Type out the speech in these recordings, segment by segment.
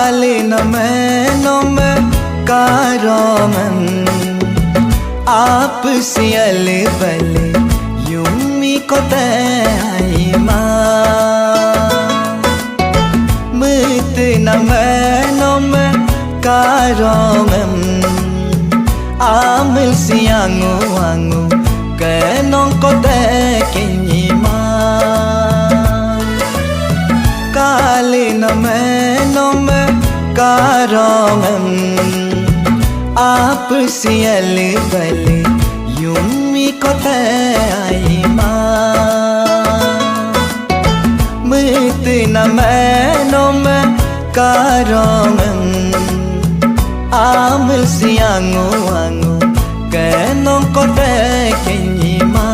कालिनमेनम कारोमन आप सियल बले युमी कोते आईमा मत नमेनम कारोमन आमल सियांगु अंगु kenong kote kenyima कालिनमेनम कारोमन आप सियल बले युमी कोते आईमा मत नमेनम कारोमन आमल सियांगु अंगु kenong kote kenyima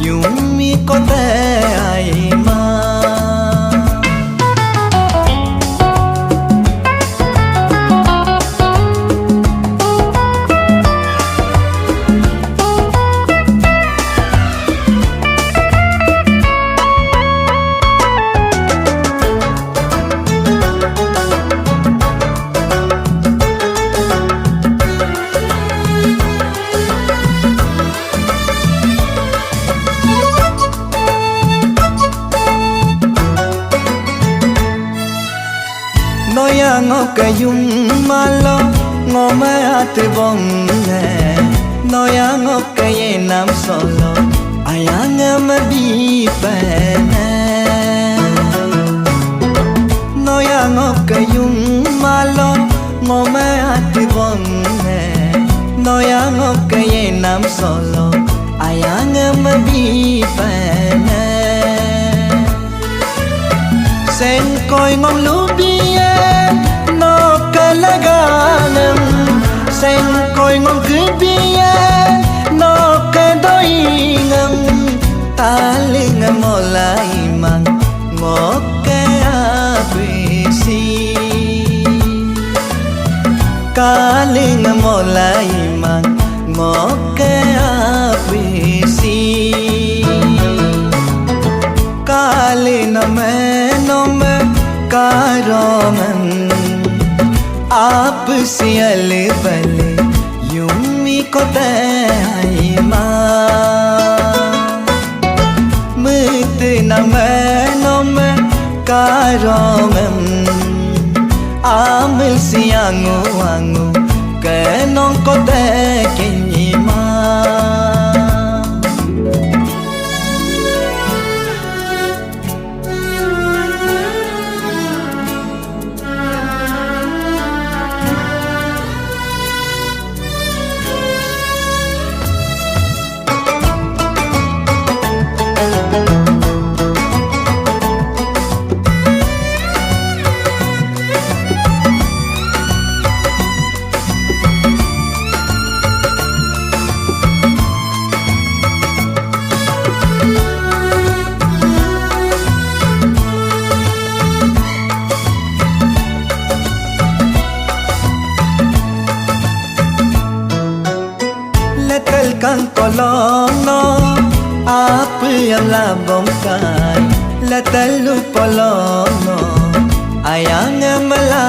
yumi kote aima Noya ngokayum malo ngome ate bonge Noya ngokaye nam solo ayanga mabipene Noya ngokayum malo ngome ate bonge Noya ngokaye nam solo ayanga mabipene Sen koi ngom lubiye no kalaganem Sen koi ngom kubiye no kadoingam Talinga molai mang ngoke abisi Kalinga molai mang ngoke abisi कालिनमेनम कारोमन आप सियल बले Yumi कोते आईमा मत नमेनम कारोमन आमल सियांगु अंगु kenong kote kenyima Kang kolono आप amla bongkai latalu polono ayang amla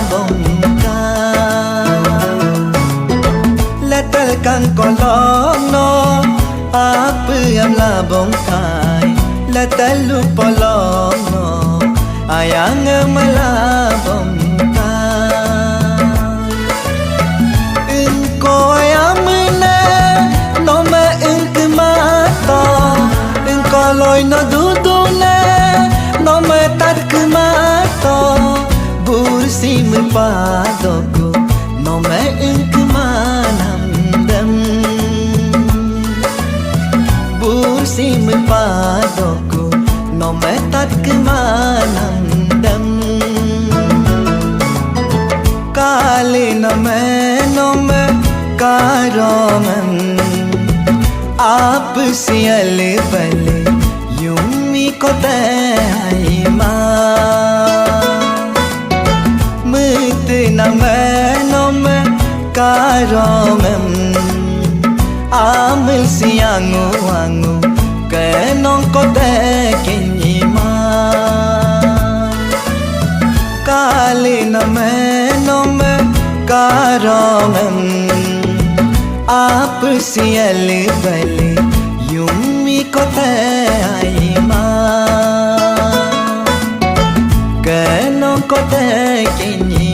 bongkai latal kang kolono आप amla bongkai latalu polono ayang amla bongkai engko ayamna Nome ink mato Inko loy no dudune Nome tark mato Bursi me padoku Nome ink manamdam Bursi me padoku Nome tark manamdam कालिनमेनम कारोमन आप सियल बले Yumi कोते आईमा मत नमेनम कारोमन आमल सियांगु अंगु kenong kote kenyima नमनों में कारों आप सियल बले युमी को आई माँ कनो को किनी